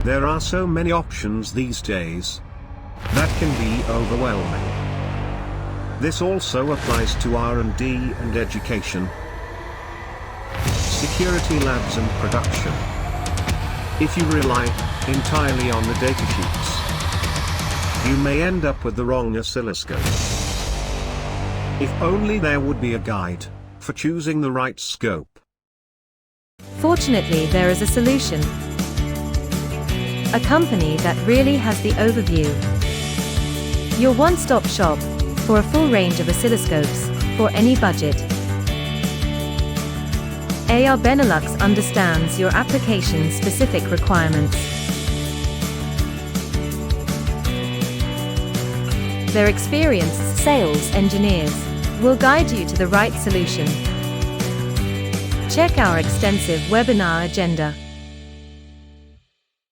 There are so many options these days that can be overwhelming. This also applies to R&D and education, security labs and production. If you rely entirely on the datasheets, you may end up with the wrong oscilloscope. If only there would be a guide for choosing the right scope. Fortunately, there is a solution. A company that really has the overview. Your one-stop shop for a full range of oscilloscopes for any budget. AR Benelux understands your application-specific requirements. Their experienced sales engineers will guide you to the right solution. Check our extensive webinar agenda.